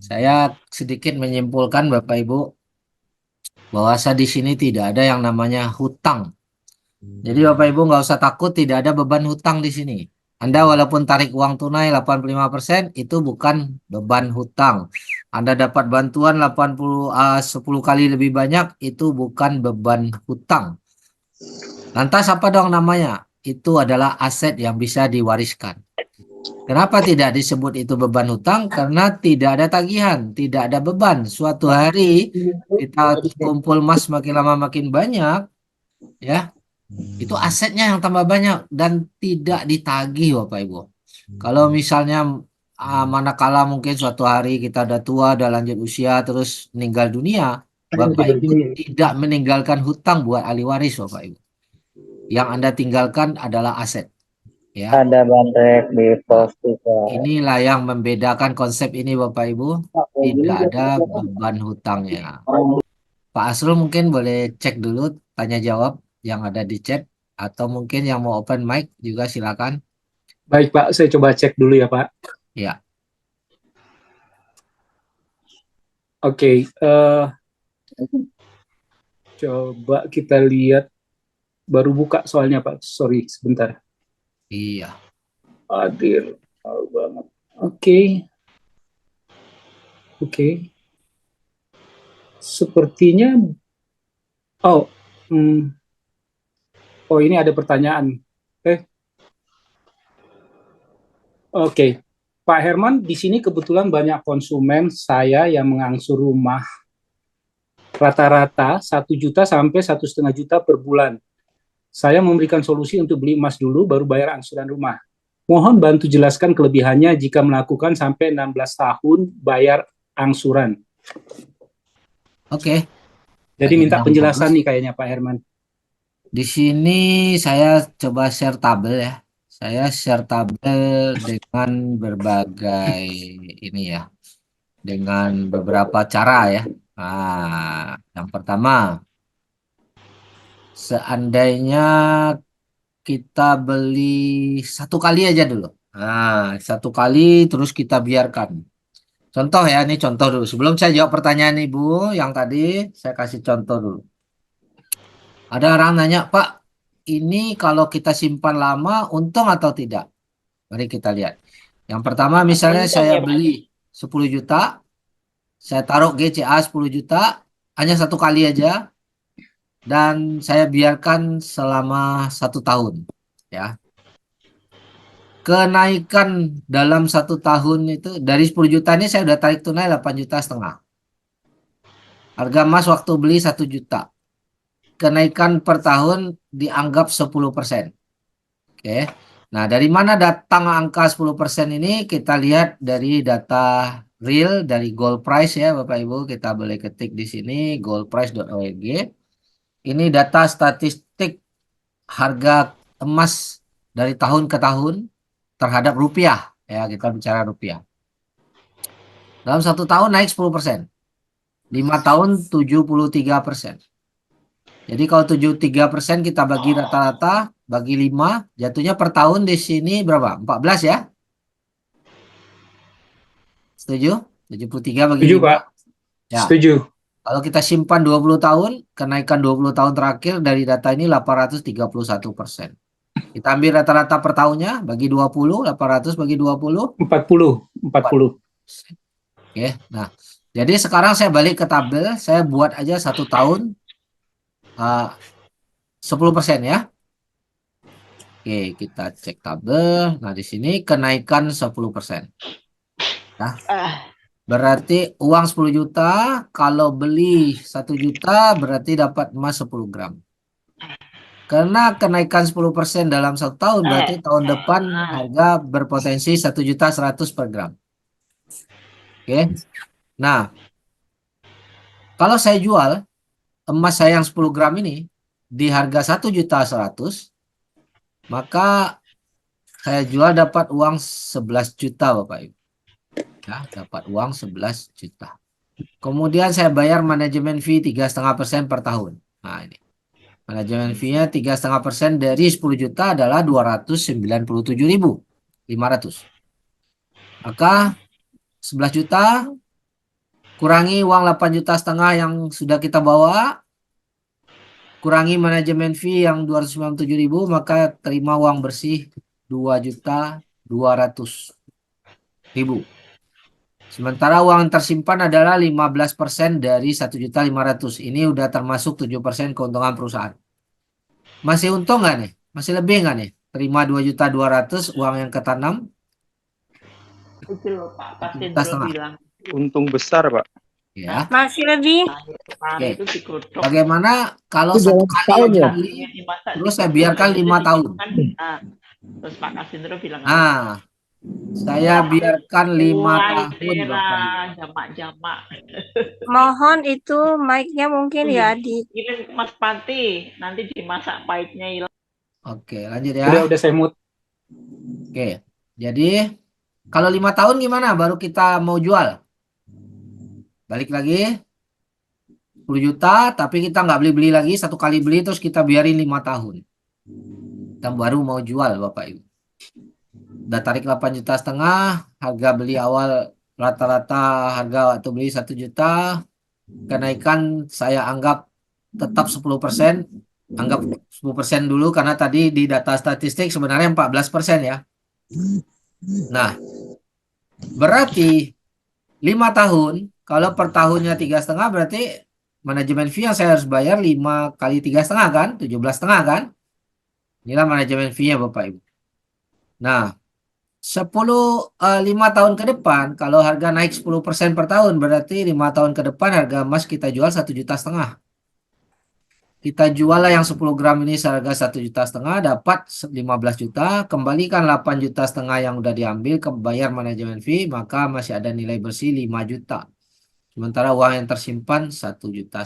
Saya sedikit menyimpulkan Bapak Ibu bahwa di sini tidak ada yang namanya hutang. Jadi Bapak Ibu nggak usah takut, tidak ada beban hutang di sini. Anda walaupun tarik uang tunai 85% itu bukan beban hutang. Anda dapat bantuan 10 kali lebih banyak itu bukan beban hutang. Lantas apa dong namanya? Itu adalah aset yang bisa diwariskan. Kenapa tidak disebut itu beban hutang? Karena tidak ada tagihan, tidak ada beban. Suatu hari kita kumpul emas makin lama makin banyak, ya, itu asetnya yang tambah banyak dan tidak ditagih, Bapak Ibu. Kalau misalnya manakala mungkin suatu hari kita udah tua, udah lanjut usia, terus meninggal dunia, Bapak Ibu tidak meninggalkan hutang buat ahli waris, Bapak Ibu. Yang Anda tinggalkan adalah aset, ya. Ada bandrek di Nah, pos 3. inilah yang membedakan konsep ini Bapak Ibu. Tidak ada beban hutangnya. Pak Asrul mungkin boleh cek dulu tanya jawab yang ada di chat. Atau mungkin yang mau open mic juga silakan. Baik Pak, saya coba cek dulu ya Pak. Ya, Oke, coba kita lihat. Baru buka soalnya Pak, sorry sebentar. iya. Hadir, tahu banget. Oke, oke. Sepertinya, oh, oh ini ada pertanyaan. Oke, Pak Herman, di sini kebetulan banyak konsumen saya yang mengangsur rumah rata-rata 1 juta sampai 1,5 juta per bulan. Saya memberikan solusi untuk beli emas dulu, baru bayar angsuran rumah. Mohon bantu jelaskan kelebihannya jika melakukan sampai 16 tahun bayar angsuran. Oke. Jadi minta Yang penjelasan bagus. nih kayaknya Pak Herman. Di sini saya coba share tabel ya. Saya share tabel dengan berbagai ini ya. Dengan beberapa cara ya. Nah, yang pertama, seandainya kita beli satu kali aja dulu. Nah, satu kali terus kita biarkan. Contoh ya, ini contoh dulu. Sebelum saya jawab pertanyaan Ibu yang tadi, saya kasih contoh dulu. Ada orang nanya, Pak, ini kalau kita simpan lama, untung atau tidak? Mari kita lihat. Yang pertama, misalnya saya beli 10 juta, saya taruh GCA 10 juta, hanya satu kali aja, dan saya biarkan selama 1 tahun. Ya, kenaikan dalam 1 tahun itu dari 10 juta ini saya udah tarik tunai 8,5 juta. Harga emas waktu beli 1 juta. Kenaikan per tahun dianggap 10%. Oke. Nah, dari mana datang angka 10% ini? Kita lihat dari data real dari gold price ya, Bapak Ibu. Kita boleh ketik di sini goldprice.org. Ini data statistik harga emas dari tahun ke tahun terhadap rupiah. Ya, kita bicara rupiah. Dalam 1 tahun naik 10%. 5 tahun 73%. Jadi kalau 73% kita bagi rata-rata, bagi 5, jatuhnya per tahun di sini berapa? 14 ya? Setuju? 73 bagi Setuju 5. Pak, Ya. setuju. Kalau kita simpan 20 tahun, kenaikan 20 tahun terakhir dari data ini 831%. Kita ambil rata-rata per tahunnya, bagi 20, 800 bagi 20. 40. Oke, nah. Jadi sekarang saya balik ke tabel, saya buat aja 1 tahun 10% ya. Oke, kita cek tabel. Nah, di sini kenaikan 10%. Nah, berarti uang 10 juta, kalau beli 1 juta berarti dapat emas 10 gram. Karena kenaikan 10% dalam 1 tahun, berarti tahun depan harga berpotensi 1,100.000 per gram. Oke. Nah, kalau saya jual emas saya yang 10 gram ini di harga 1,100.000, maka saya jual dapat uang 11 juta Bapak Ibu. Ya, dapat uang 11 juta. Kemudian saya bayar manajemen fee 3,5% per tahun. Nah, ini. Manajemen fee-nya 3,5% dari 10 juta adalah 297.500. Maka 11 juta kurangi uang 8,5 juta yang sudah kita bawa, kurangi manajemen fee yang 297.000, maka terima uang bersih 2.200.000. Sementara uang yang tersimpan adalah 15% dari 1.500.000. Ini udah termasuk 7% keuntungan perusahaan. Masih untung nggak nih? Masih lebih nggak nih? Terima 2.200.000 uang yang ketanam Itu loh Pak, Pak 1,5 juta. bilang. Untung besar, Pak. Ya. Masih lebih. Kemarin Oke. itu digodok. Bagaimana kalau Itu satu dalam kali setahun ya? beli, Dimasak, terus saya digodok, biarkan habis itu 5 tahun? disimpan. Nah, terus Pak Kasindro bilang apa? Nah, saya biarkan 5 Mulai tahun, Bapak Ibu. jamak-jamak. Mohon itu mic-nya mungkin ya di Kirim ke Mas Pati, nanti dimasak pahitnya hilang. Oke, lanjut ya. Udah saya mute. Oke, jadi kalau 5 tahun gimana? Baru kita mau jual. Balik lagi 10 juta, tapi kita nggak beli-beli lagi. Satu kali beli terus kita biarin 5 tahun. Kita baru mau jual, Bapak Ibu. Udah tarik 8,5 juta, harga beli awal rata-rata harga waktu beli 1 juta. Kenaikan saya anggap tetap 10%. Anggap 10% dulu karena tadi di data statistik sebenarnya 14% ya. Nah, berarti 5 tahun, kalau per tahunnya 3,5 berarti manajemen fee yang saya harus bayar 5 kali 3,5 kan, 17,5 kan. Inilah manajemen fee-nya Bapak Ibu. Nah, 5 tahun ke depan, kalau harga naik 10% per tahun, berarti 5 tahun ke depan harga emas kita jual 1,5 juta. Kita jual lah yang 10 gram ini seharga 1,5 juta, dapat 15 juta, kembalikan 8,5 juta yang udah diambil, kebayar manajemen fee, maka masih ada nilai bersih 5 juta. Sementara uang yang tersimpan 1,5 juta.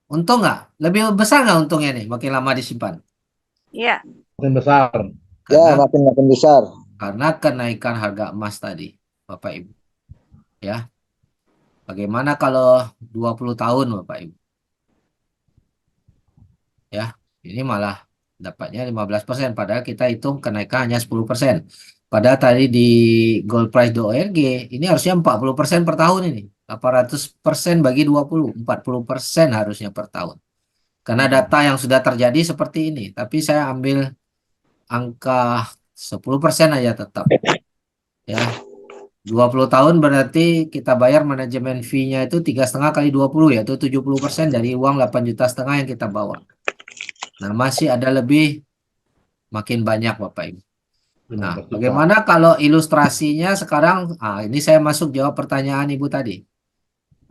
Untung nggak? Lebih besar nggak untungnya nih, makin lama disimpan? ya. Makin besar. Karena, Ya, makin besar. karena kenaikan harga emas tadi, Bapak Ibu. Ya. Bagaimana kalau 20 tahun, Bapak Ibu? Ya, ini malah dapatnya 15%, padahal kita hitung kenaikan hanya 10%. Padahal tadi di goldprice.org ini harusnya 40% per tahun ini. 800% bagi 20, 40% harusnya per tahun. Karena data yang sudah terjadi seperti ini, tapi saya ambil angka 10% aja tetap. Ya. 20 tahun berarti kita bayar manajemen fee-nya itu 3,5 kali 20, yaitu 70% dari uang 8,5 juta yang kita bawa. Nah, masih ada lebih, makin banyak Bapak Ibu. Nah, bagaimana kalau ilustrasinya sekarang? Ini saya masuk jawab pertanyaan Ibu tadi.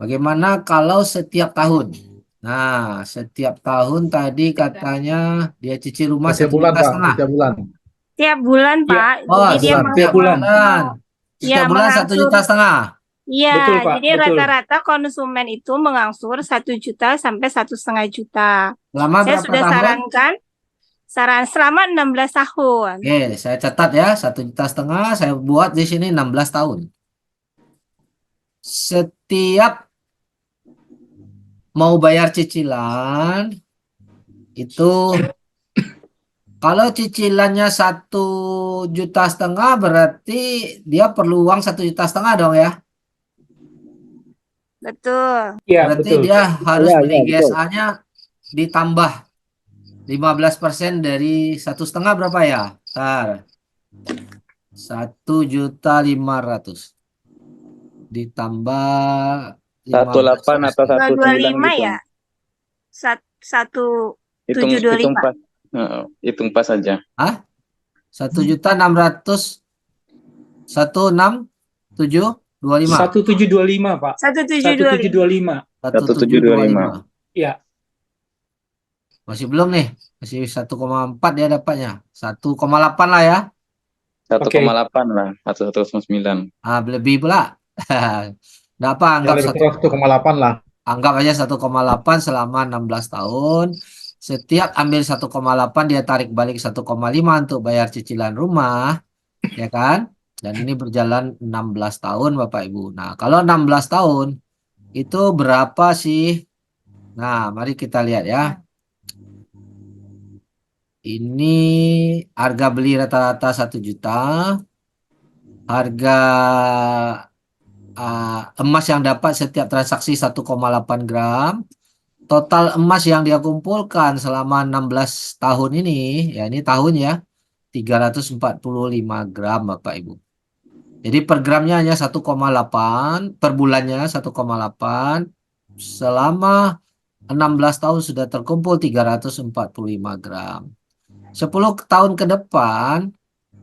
Bagaimana kalau setiap tahun? Nah, setiap tahun tadi katanya dia cicil rumah Setiap 1,5 bulan, juta. Pak. Setiap bulan. Tiap bulan, Ya. Pak. Oh, Jadi dia setiap bulan. Setiap Ya, bulan 1,5 juta. Iya, Betul, Pak, jadi betul. rata-rata konsumen itu mengangsur 1 juta sampai 1,5 juta. Selama Saya berapa sudah tahun? sarankan selama 16 tahun. Oke, saya catat ya, 1,5 juta. Saya buat di sini 16 tahun. Setiap mau bayar cicilan itu, kalau cicilannya 1,5 juta berarti dia perlu uang 1,5 juta dong ya. Betul. Iya, Berarti betul. dia harus Iya, beli iya, betul. GSA-nya ditambah 15% dari 1,5 berapa ya? Ntar. 1,5 juta ditambah 18 atau 15%. 19 225 gitu. ya? Satu Hitung 725. pas. Hitung pas aja. 1,600 1,6,725. 1725, Pak. 1725. 1725. 1725. Iya. Masih belum nih, masih 1,4 dia dapatnya. 1,8 lah ya. 1,8 lah. 1,9. Lebih pula. Nggak apa, Ya, anggap lebih kurang 1,8 lah. Anggap aja 1,8 selama 16 tahun. Setiap ambil 1,8 dia tarik balik 1,5 untuk bayar cicilan rumah, ya kan? Dan ini berjalan 16 tahun Bapak Ibu. Nah, kalau 16 tahun itu berapa sih? Nah, mari kita lihat ya. Ini harga beli rata-rata 1 juta. Harga emas yang dapat setiap transaksi 1,8 gram. Total emas yang dia kumpulkan selama 16 tahun ini, ya ini tahun ya, 345 gram Bapak Ibu. Jadi per gramnya hanya 1,8, per bulannya 1,8. Selama 16 tahun sudah terkumpul 345 gram. 10 tahun ke depan,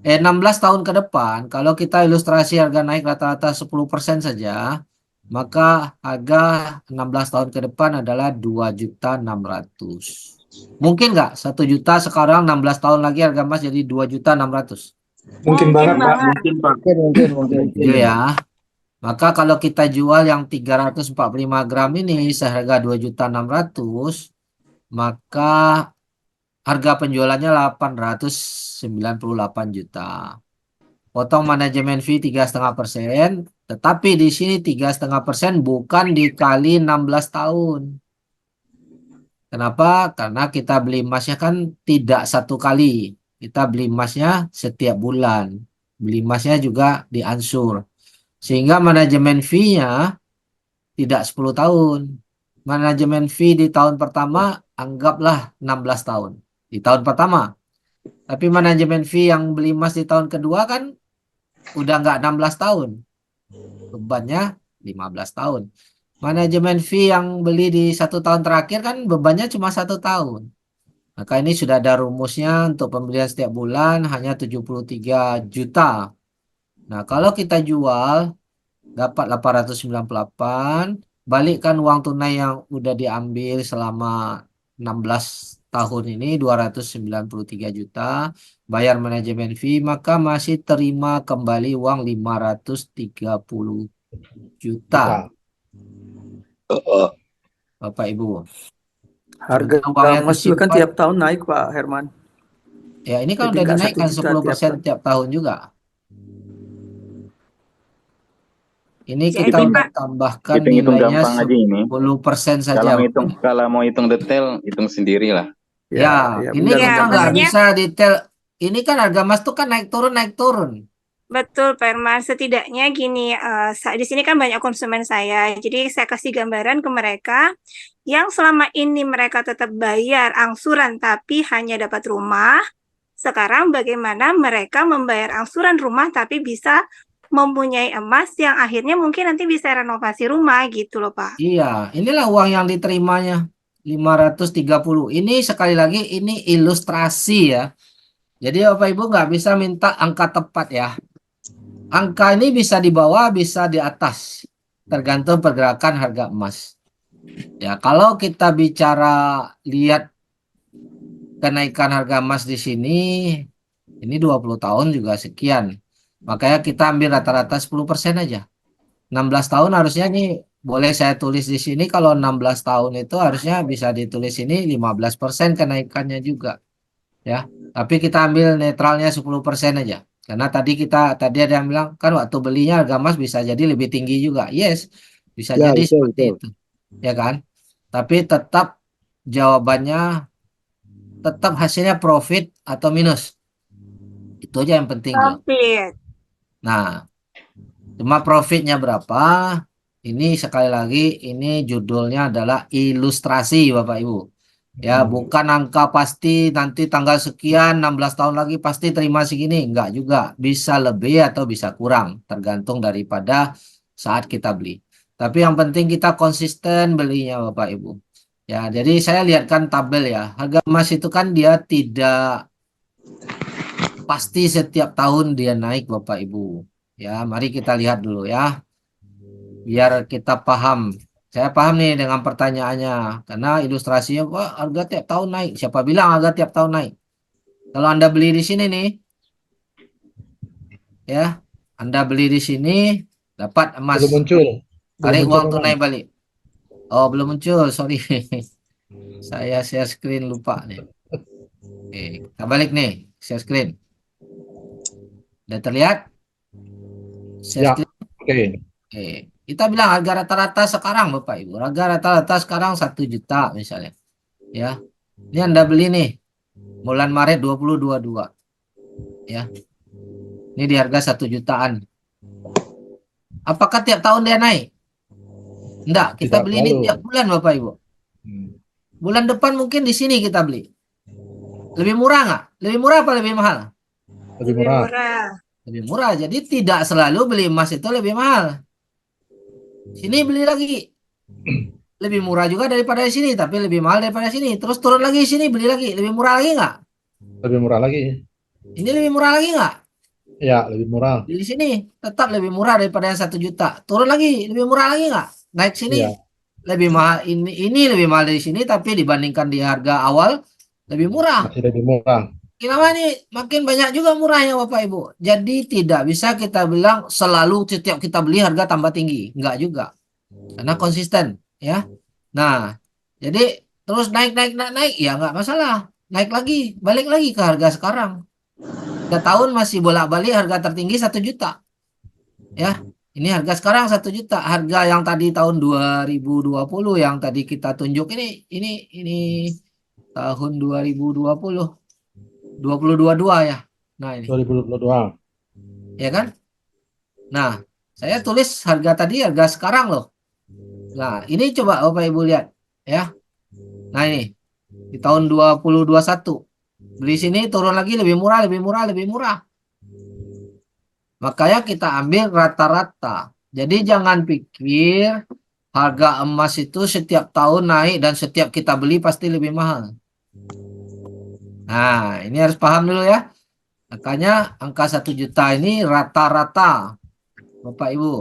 16 tahun ke depan, kalau kita ilustrasi harga naik rata-rata 10% saja, maka harga 16 tahun ke depan adalah 2.600.000. Mungkin nggak 1 juta sekarang 16 tahun lagi harga emas jadi 2.600.000? Mungkin banget, Pak. banget. Mungkin. Iya ya. Maka kalau kita jual yang 345 gram ini seharga 2.600.000, maka harga penjualannya 898 juta. Potong manajemen fee 3,5%, tetapi di sini 3,5% bukan dikali 16 tahun. Kenapa? Karena kita beli emasnya kan tidak satu kali. Kita beli emasnya setiap bulan. Beli emasnya juga diansur. Sehingga manajemen fee-nya tidak 10 tahun. Manajemen fee di tahun pertama anggaplah 16 tahun. Di tahun pertama. Tapi manajemen fee yang beli emas di tahun kedua kan udah nggak 16 tahun. Bebannya 15 tahun. Manajemen fee yang beli di 1 tahun terakhir kan bebannya cuma 1 tahun. Maka ini sudah ada rumusnya untuk pembelian setiap bulan hanya 73 juta. Nah, kalau kita jual dapat 898, balikkan uang tunai yang udah diambil selama 16 tahun ini 293 juta, bayar manajemen fee, maka masih terima kembali uang 530 juta. Bapak Ibu. Harga Sementara uangnya emas juga kan tersimpan, tiap tahun naik, Pak Herman. ya ini kan Jadi udah nggak 1 dinaikkan juta 10% tahun. tiap tahun juga. Ini Jadi, kita udah Pak, tambahkan Hitung-hitung nilainya gampang aja ini. 10% Kalau saja. mau hitung detail, hitung sendiri lah. Ya, ini benar, kita ya, benar, nggak benar. maksudnya bisa detail. Ini kan harga emas tuh kan naik turun. betul, Pak Herman. Setidaknya gini, di sini kan banyak konsumen saya. Jadi saya kasih gambaran ke mereka yang selama ini mereka tetap bayar angsuran tapi hanya dapat rumah. Sekarang bagaimana mereka membayar angsuran rumah tapi bisa mempunyai emas yang akhirnya mungkin nanti bisa renovasi rumah gitu loh, Pak. Iya, inilah uang yang diterimanya 530. Ini sekali lagi ini ilustrasi ya. Jadi Bapak Ibu nggak bisa minta angka tepat ya. Angka ini bisa di bawah, bisa di atas, tergantung pergerakan harga emas. Ya, kalau kita bicara lihat kenaikan harga emas di sini, ini 20 tahun juga sekian. Makanya kita ambil rata-rata 10% aja. 16 tahun harusnya nih, boleh saya tulis di sini kalau 16 tahun itu harusnya bisa ditulis ini 15% kenaikannya juga. Ya, tapi kita ambil netralnya 10% aja. Karena tadi ada yang bilang kan waktu belinya harga emas bisa jadi lebih tinggi juga. Yes, bisa Ya, jadi betul, seperti itu. Ya kan? Tapi tetap jawabannya tetap hasilnya profit atau minus. Itu aja yang penting loh. Profit. Nah, cuma profitnya berapa? Ini sekali lagi ini judulnya adalah ilustrasi Bapak Ibu. Ya, bukan angka pasti nanti tanggal sekian 16 tahun lagi pasti terima segini. Enggak juga. Bisa lebih atau bisa kurang. Tergantung daripada saat kita beli. Tapi yang penting kita konsisten belinya Bapak Ibu. Ya, jadi saya lihatkan tabel ya. Harga emas itu kan dia tidak pasti setiap tahun dia naik Bapak Ibu. Ya, mari kita lihat dulu ya. Biar kita paham. Saya paham nih dengan pertanyaannya. Karena ilustrasinya, wah harga tiap tahun naik. Siapa bilang harga tiap tahun naik? Kalau Anda beli di sini nih, ya, Anda beli di sini, dapat emas. Belum muncul. Tarik Belum uang muncul, tunai Bang. balik. Oh, belum muncul, sorry. Saya share screen lupa nih. Oke, kita balik nih, share screen. Udah terlihat? Share Ya, screen. oke. Oke. Kita bilang harga rata-rata sekarang Bapak Ibu. Harga rata-rata sekarang 1 juta misalnya. Ya. Ini Anda beli nih bulan Maret 2022. Ya. Ini di harga 1 jutaan. Apakah tiap tahun dia naik? Enggak, kita Tidak beli ini selalu. tiap bulan Bapak Ibu. Hmm. Bulan depan mungkin di sini kita beli. Lebih murah nggak? Lebih murah apa lebih mahal? Lebih Lebih murah. murah. Lebih murah. Jadi tidak selalu beli emas itu lebih mahal. Sini beli lagi. Lebih murah juga daripada di sini, tapi lebih mahal daripada sini. Terus turun lagi sini beli lagi. Lebih murah lagi nggak? Lebih murah lagi. Ini lebih murah lagi nggak? Ya, lebih murah. Di sini tetap lebih murah daripada yang 1 juta. Turun lagi, lebih murah lagi nggak? Naik sini Iya, lebih mahal. Ini lebih mahal dari sini, tapi dibandingkan di harga awal lebih murah. masih lebih murah. Kenapa nih? Makin banyak juga murahnya Bapak Ibu. Jadi tidak bisa kita bilang selalu setiap kita beli harga tambah tinggi. Enggak juga. Karena konsisten ya. Nah, jadi terus naik naik naik naik ya nggak masalah. Naik lagi, balik lagi ke harga sekarang. 3 tahun masih bolak-balik harga tertinggi 1 juta. Ya, ini harga sekarang 1 juta. Harga yang tadi tahun 2020 yang tadi kita tunjuk ini tahun 2020 2022 ya. Nah, ini 2022. ya kan? Nah, saya tulis harga tadi harga sekarang loh. Nah, ini coba Bapak Ibu lihat ya. Nah, ini di tahun 2021. Beli sini turun lagi lebih murah, lebih murah, lebih murah. Makanya kita ambil rata-rata. Jadi jangan pikir harga emas itu setiap tahun naik dan setiap kita beli pasti lebih mahal. Nah, ini harus paham dulu ya. Makanya angka 1 juta ini rata-rata Bapak Ibu.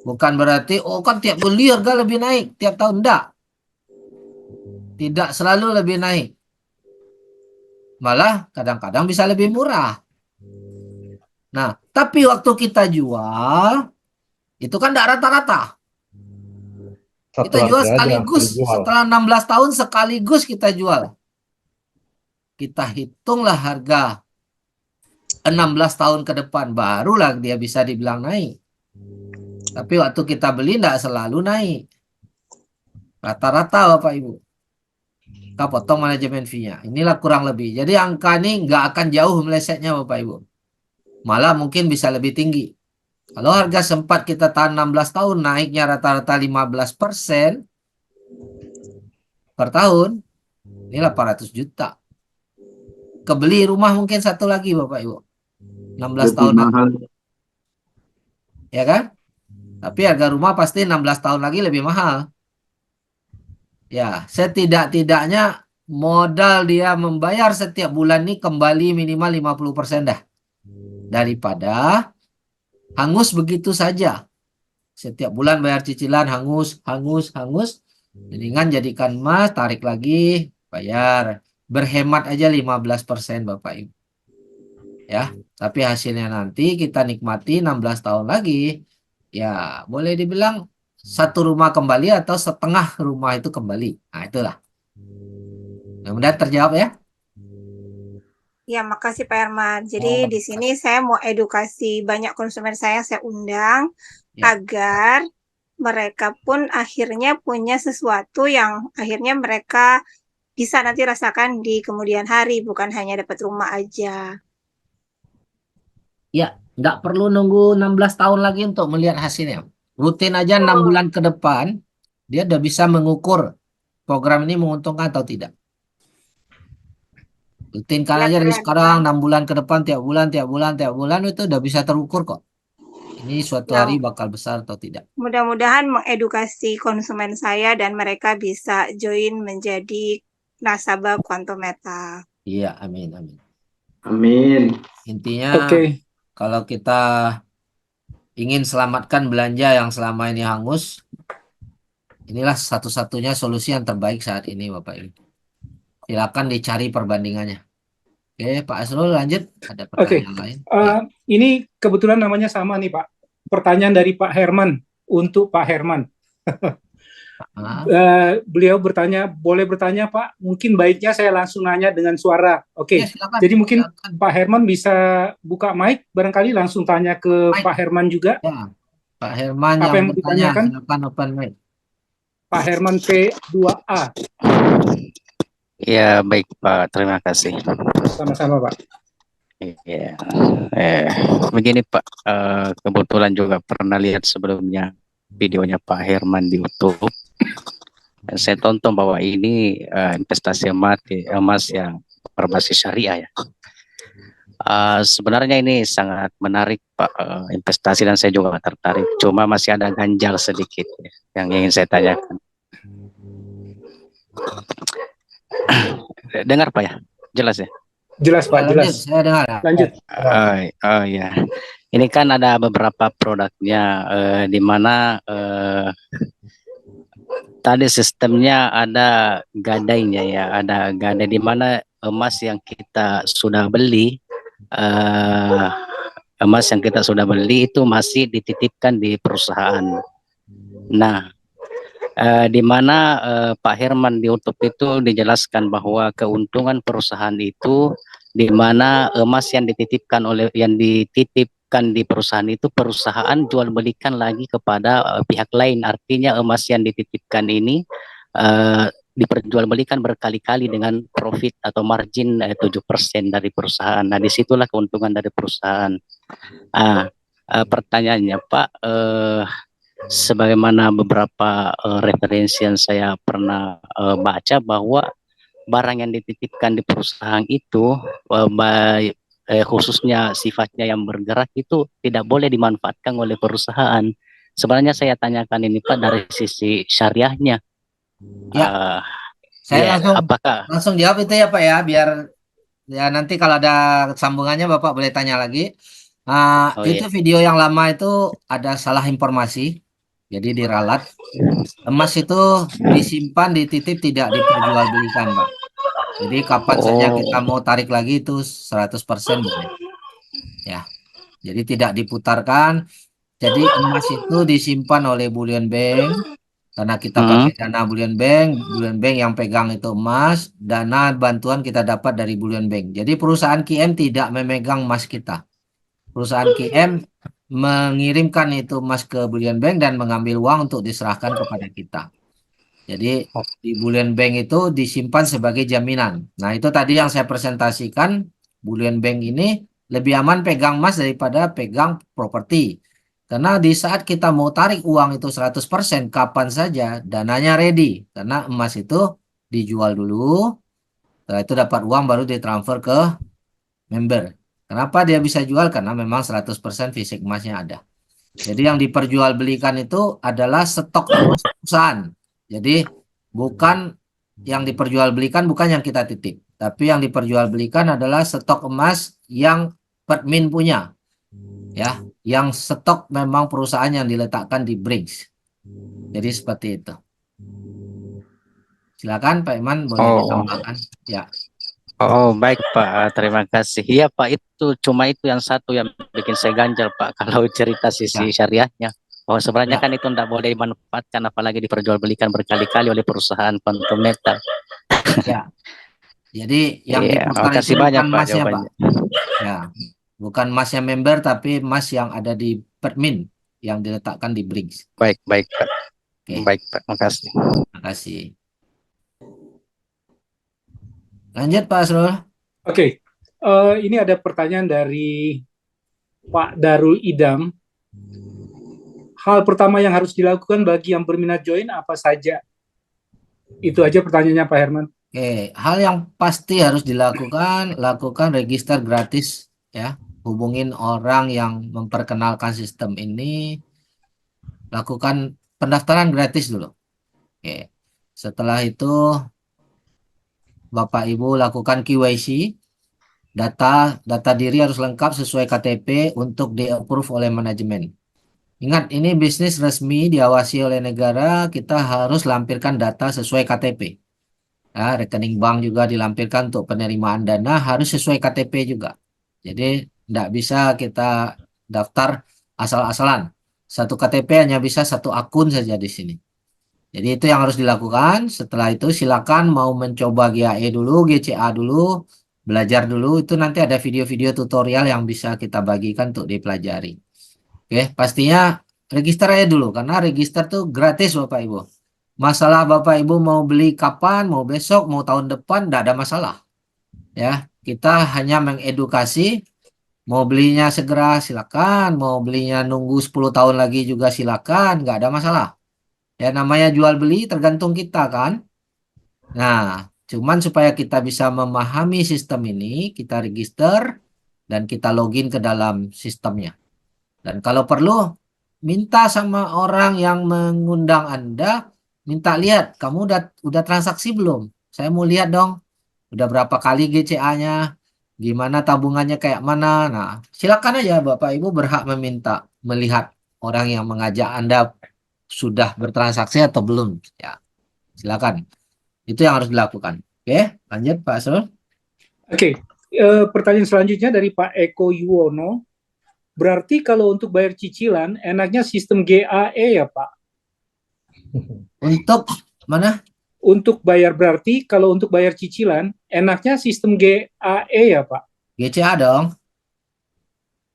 Bukan berarti oh kan tiap beli harga lebih naik tiap tahun. Enggak. Tidak selalu lebih naik. Malah kadang-kadang bisa lebih murah. Nah, tapi waktu kita jual itu kan enggak rata-rata. Satu Kita jual harga aja sekaligus. dijual. Setelah 16 tahun sekaligus kita jual. Kita hitunglah harga 16 tahun ke depan. Barulah dia bisa dibilang naik. Tapi waktu kita beli enggak selalu naik. Rata-rata Bapak Ibu. Kita potong manajemen fee-nya. Inilah kurang lebih. Jadi angka ini nggak akan jauh melesetnya Bapak Ibu. Malah mungkin bisa lebih tinggi. Kalau harga sempat kita tahan 16 tahun, naiknya rata-rata 15% per tahun, ini 800 juta. Kebeli rumah mungkin satu lagi Bapak Ibu. 16 tahun lagi. Ya kan? Tapi harga rumah pasti 16 tahun lagi lebih mahal. Ya, setidak-tidaknya modal dia membayar setiap bulan ini kembali minimal 50% dah. Daripada hangus begitu saja. Setiap bulan bayar cicilan hangus. Mendingan jadikan emas, tarik lagi, bayar. Berhemat aja 15% Bapak Ibu. Ya, tapi hasilnya nanti kita nikmati 16 tahun lagi. Ya, boleh dibilang satu rumah kembali atau setengah rumah itu kembali. Nah, itulah. Mudah-mudahan terjawab ya. Ya, makasih Pak Herman. Oh, Jadi di sini saya mau edukasi banyak konsumen saya undang Ya. agar mereka pun akhirnya punya sesuatu yang akhirnya mereka bisa nanti rasakan di kemudian hari, bukan hanya dapat rumah aja. Ya, nggak perlu nunggu 16 tahun lagi untuk melihat hasilnya. Rutin aja 6 bulan ke depan, dia udah bisa mengukur program ini menguntungkan atau tidak. Rutinkan aja dari sekarang 6 bulan ke depan, tiap bulan itu udah bisa terukur kok. Ini suatu Ya. hari bakal besar atau tidak. Mudah-mudahan mengedukasi konsumen saya dan mereka bisa join menjadi nasabah Quantum Meta. Iya, amin. Amin. Intinya Oke. kalau kita ingin selamatkan belanja yang selama ini hangus, inilah satu-satunya solusi yang terbaik saat ini Bapak Ibu. Silakan dicari perbandingannya. Oke, Pak Asrul lanjut. Ada pertanyaan lain? Ya. Ini kebetulan namanya sama nih Pak. Pertanyaan dari Pak Herman untuk Pak Herman. Beliau boleh bertanya Pak? Mungkin baiknya saya langsung nanya dengan suara. Oke. Ya, silakan. Jadi mungkin Silakan. Pak Herman bisa buka mic, barangkali langsung tanya ke Mic. Pak Herman juga. Ya, Pak Herman Apa yang yang bertanya, ditanyakan? silakan open mic. Pak Herman P2A. Ya, baik Pak, terima kasih. Sama-sama Pak. Iya. Begini Pak, kebetulan juga pernah lihat sebelumnya videonya Pak Herman di YouTube. Dan saya tonton bahwa ini investasi emas yang berbasis syariah ya. Sebenarnya ini sangat menarik Pak, investasi, dan saya juga tertarik. Cuma masih ada ganjal sedikit ya, yang ingin saya tanyakan. Dengar Pak ya? Jelas ya? Jelas Pak, Lanjut, jelas. saya dengar. Lanjut. Oh ya, ini kan ada beberapa produknya di mana tadi sistemnya ada gadainya ya, ada gadai di mana emas yang kita sudah beli, itu masih dititipkan di perusahaan. Nah, di mana Pak Herman di YouTube itu dijelaskan bahwa keuntungan perusahaan itu di mana emas yang dititipkan di perusahaan itu perusahaan jual belikan lagi kepada pihak lain. Artinya emas yang dititipkan ini diperjualbelikan berkali-kali dengan profit atau margin 7% dari perusahaan. Nah, disitulah keuntungan dari perusahaan. Pertanyaannya Pak, sebagaimana beberapa referensi yang saya pernah baca bahwa barang yang dititipkan di perusahaan itu khususnya sifatnya yang bergerak itu tidak boleh dimanfaatkan oleh perusahaan. Sebenarnya saya tanyakan ini Pak dari sisi syariahnya. Ya, saya langsung jawab itu ya Pak ya, biar ya nanti kalau ada sambungannya Bapak boleh tanya lagi. Itu video yang lama itu ada salah informasi, jadi diralat. Emas itu disimpan, dititip, tidak diperjualbelikan Pak. Jadi kapan saja kita mau tarik lagi itu 100% boleh. Ya, jadi tidak diputarkan. Jadi emas itu disimpan oleh bullion bank, karena kita pakai dana bullion bank yang pegang itu emas, dana bantuan kita dapat dari bullion bank. Jadi perusahaan QM tidak memegang emas kita. Perusahaan QM mengirimkan itu emas ke bullion bank dan mengambil uang untuk diserahkan kepada kita. Jadi di bullion bank itu disimpan sebagai jaminan. Nah, itu tadi yang saya presentasikan, bullion bank ini lebih aman pegang emas daripada pegang properti. Karena di saat kita mau tarik uang itu 100%, kapan saja dananya ready. Karena emas itu dijual dulu, setelah itu dapat uang baru ditransfer ke member. Kenapa dia bisa jual? Karena memang 100% fisik emasnya ada. Jadi yang diperjualbelikan itu adalah stok emas perusahaan. Jadi bukan yang diperjualbelikan, bukan yang kita titip. Tapi yang diperjualbelikan adalah stok emas yang Permin punya. Ya, yang stok memang perusahaan yang diletakkan di Brinks. Jadi seperti itu. Silakan Pak Iman, boleh ditambahkan. Ya. Oh, baik Pak, terima kasih. Iya Pak, cuma itu yang satu yang bikin saya ganjal Pak, kalau cerita sisi syariahnya. Oh, sebenarnya kan itu tidak boleh dimanfaatkan, apalagi diperjualbelikan berkali-kali oleh perusahaan quantum metal. Ya. Jadi yang diputar itu bukan emasnya Pak. Ya, bukan emasnya member, tapi emas yang ada di Permin yang diletakkan di Brinks. Baik Pak. Baik Pak, makasih. Makasih. Lanjut Pak Asrul. Oke. Ini ada pertanyaan dari Pak Darul Idam. Hal pertama yang harus dilakukan bagi yang berminat join apa saja? Itu aja pertanyaannya Pak Herman. Oke, hal yang pasti harus dilakukan, lakukan register gratis ya. Hubungin orang yang memperkenalkan sistem ini, lakukan pendaftaran gratis dulu. Oke. Setelah itu Bapak Ibu lakukan KYC, data diri harus lengkap sesuai KTP untuk di-approve oleh manajemen. Ingat, ini bisnis resmi diawasi oleh negara, kita harus lampirkan data sesuai KTP. Ya, rekening bank juga dilampirkan untuk penerimaan dana, harus sesuai KTP juga. Jadi, tidak bisa kita daftar asal-asalan. Satu KTP hanya bisa satu akun saja di sini. Jadi, itu yang harus dilakukan. Setelah itu, silakan mau mencoba GAE dulu, GCA dulu, belajar dulu. Itu nanti ada video-video tutorial yang bisa kita bagikan untuk dipelajari. Oke, pastinya register aja dulu, karena register tuh gratis Bapak Ibu. Masalah Bapak Ibu mau beli kapan, mau besok, mau tahun depan, tidak ada masalah. Ya, Kita hanya mengedukasi, mau belinya segera silakan, mau belinya nunggu 10 tahun lagi juga silakan, nggak ada masalah. Ya namanya jual beli tergantung kita kan. Nah, cuman supaya kita bisa memahami sistem ini, kita register dan kita login ke dalam sistemnya. Dan kalau perlu, minta sama orang yang mengundang Anda, minta lihat, kamu udah transaksi belum? Saya mau lihat dong, udah berapa kali GCA-nya, gimana tabungannya kayak mana. Nah, silakan aja Bapak Ibu berhak meminta melihat orang yang mengajak Anda sudah bertransaksi atau belum. Ya, silakan. Itu yang harus dilakukan. Oke, lanjut Pak Asrul. Oke, pertanyaan selanjutnya dari Pak Eko Yuwono. Berarti kalau untuk bayar cicilan, enaknya sistem GAE ya Pak? Untuk mana? Untuk bayar berarti kalau untuk bayar cicilan, enaknya sistem GAE ya Pak? GCA dong.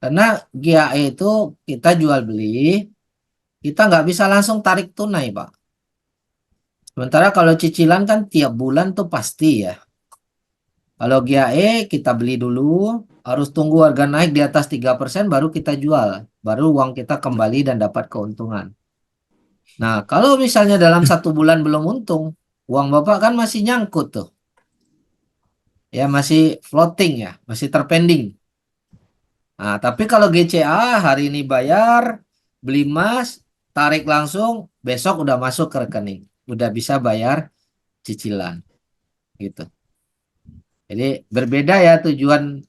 Karena GAE itu kita jual beli, kita nggak bisa langsung tarik tunai Pak. Sementara kalau cicilan kan tiap bulan tuh pasti ya. Kalau GAE kita beli dulu, harus tunggu harga naik di atas 3% baru kita jual. Baru uang kita kembali dan dapat keuntungan. Nah, kalau misalnya dalam 1 bulan belum untung, uang Bapak kan masih nyangkut tuh. Ya, masih floating ya, masih terpending. Nah, tapi kalau GCA hari ini bayar, beli emas, tarik langsung, besok udah masuk ke rekening. Udah bisa bayar cicilan. Gitu. Jadi berbeda ya tujuan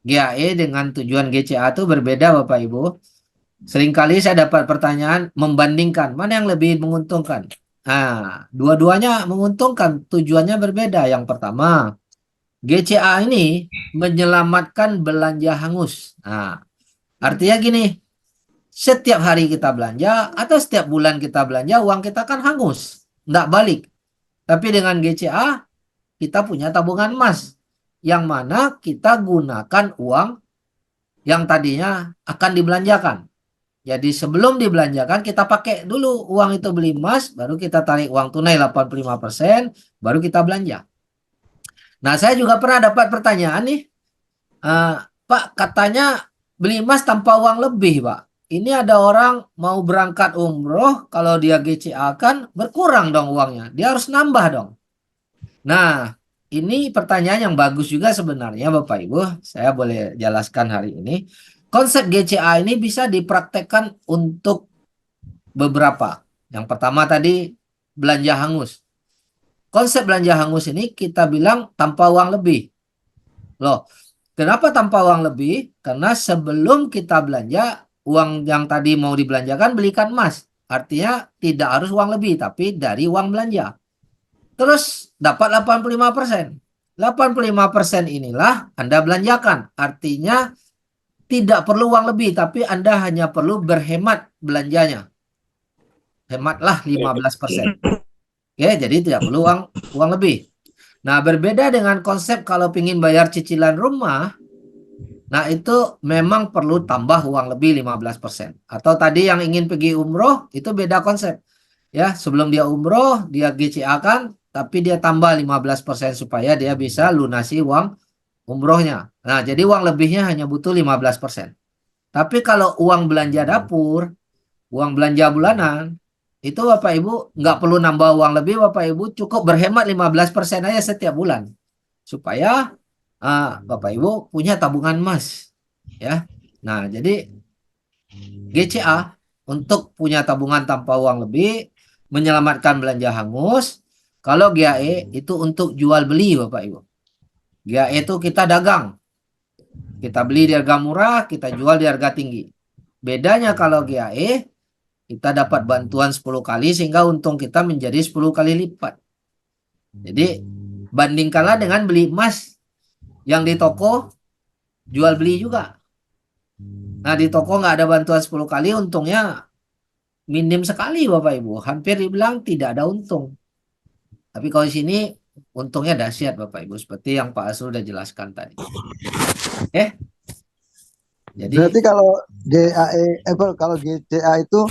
GAE dengan tujuan GCA itu berbeda Bapak Ibu. Seringkali saya dapat pertanyaan membandingkan mana yang lebih menguntungkan. Nah, dua-duanya menguntungkan, tujuannya berbeda. Yang pertama, GCA ini menyelamatkan belanja hangus. Nah, artinya gini, setiap hari kita belanja atau setiap bulan kita belanja, uang kita kan hangus, nggak balik. Tapi dengan GCA, kita punya tabungan emas, yang mana kita gunakan uang yang tadinya akan dibelanjakan. Jadi sebelum dibelanjakan kita pakai dulu uang itu beli emas, baru kita tarik uang tunai 85%, baru kita belanja. Nah, saya juga pernah dapat pertanyaan nih, Pak katanya beli emas tanpa uang lebih Pak. Ini ada orang mau berangkat umroh, kalau dia GCA kan berkurang dong uangnya, dia harus nambah dong. Nah, ini pertanyaan yang bagus juga sebenarnya Bapak Ibu. Saya boleh jelaskan hari ini. Konsep GCA ini bisa dipraktekkan untuk beberapa. Yang pertama tadi belanja hangus. Konsep belanja hangus ini kita bilang tanpa uang lebih. Loh, kenapa tanpa uang lebih? Karena sebelum kita belanja, uang yang tadi mau dibelanjakan belikan emas. Artinya tidak harus uang lebih, tapi dari uang belanja. Terus dapat 85%. 85% inilah Anda belanjakan. Artinya tidak perlu uang lebih, tapi Anda hanya perlu berhemat belanjanya. Hematlah 15%. Ya, jadi tidak perlu uang lebih. Nah, berbeda dengan konsep kalau ingin bayar cicilan rumah, nah itu memang perlu tambah uang lebih 15%. Atau tadi yang ingin pergi umroh, itu beda konsep. Ya, sebelum dia umroh, dia GCA kan, tapi dia tambah 15% supaya dia bisa lunasi uang umrohnya. Nah, jadi uang lebihnya hanya butuh 15%. Tapi kalau uang belanja dapur, uang belanja bulanan, itu Bapak Ibu nggak perlu nambah uang lebih, Bapak Ibu cukup berhemat 15% aja setiap bulan. Supaya Bapak Ibu punya tabungan emas. Ya. Nah, jadi GCA untuk punya tabungan tanpa uang lebih, menyelamatkan belanja hangus. Kalau GAE itu untuk jual beli Bapak Ibu. GAE itu kita dagang. Kita beli di harga murah, kita jual di harga tinggi. Bedanya kalau GAE, kita dapat bantuan 10 kali sehingga untung kita menjadi 10 kali lipat. Jadi bandingkanlah dengan beli emas yang di toko jual beli juga. Nah, di toko nggak ada bantuan 10 kali, untungnya minim sekali Bapak Ibu. Hampir dibilang tidak ada untung. Tapi kalau di sini untungnya dahsyat Bapak Ibu, seperti yang Pak Asrul sudah jelaskan tadi. Jadi berarti kalau kalau GCA itu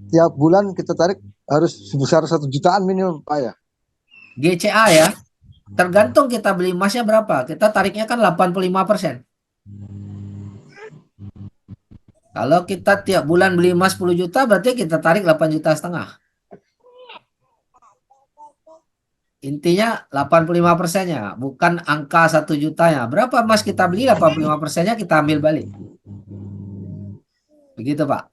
tiap bulan kita tarik harus sebesar 1 jutaan minimum Pak ya? GCA ya. Tergantung kita beli emasnya berapa. Kita tariknya kan 85%. Kalau kita tiap bulan beli emas 10 juta, berarti kita tarik 8,5 juta. Intinya 85%-nya, bukan angka 1 jutanya. Berapa emas kita beli, 85%-nya kita ambil balik. Begitu, Pak.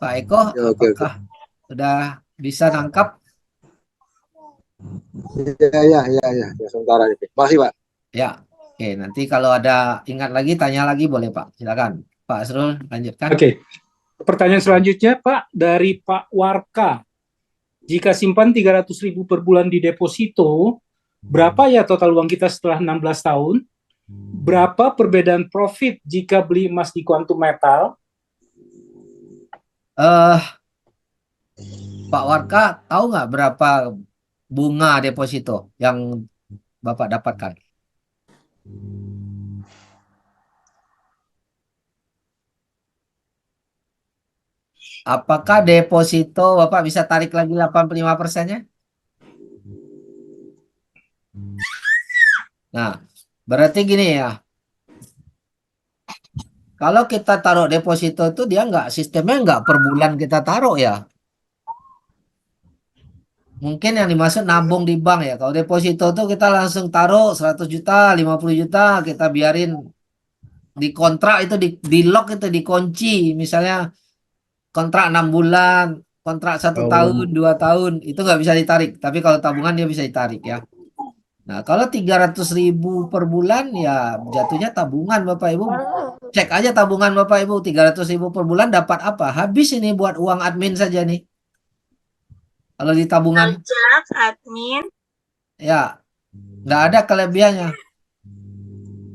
Pak Eko, apakah sudah bisa nangkap? Ya, sementara itu. Masih, Pak. Ya, oke. Nanti kalau ada ingat lagi, tanya lagi boleh, Pak. Silakan. Pak Asrul, lanjutkan. Oke. Pertanyaan selanjutnya, Pak, dari Pak Warka. Jika simpan 300.000 per bulan di deposito, berapa ya total uang kita setelah 16 tahun? Berapa perbedaan profit jika beli emas di Quantum Metal? Pak Warka, tahu nggak berapa bunga deposito yang Bapak dapatkan? Apakah deposito Bapak bisa tarik lagi 85%-nya? Nah, berarti gini ya. Kalau kita taruh deposito itu dia sistemnya nggak per bulan kita taruh ya. Mungkin yang dimaksud nabung di bank ya. Kalau deposito itu kita langsung taruh 100 juta, 50 juta, kita biarin di kontrak itu di lock itu dikunci. Misalnya kontrak 6 bulan, kontrak 1 tahun, 2 tahun, itu nggak bisa ditarik. Tapi kalau tabungan dia bisa ditarik ya. Nah, kalau 300.000 per bulan ya jatuhnya tabungan Bapak Ibu. Cek aja tabungan Bapak Ibu, 300.000 per bulan dapat apa? Habis ini buat uang admin saja nih. Kalau di tabungan Pajak, admin. ya nggak ada kelebihannya.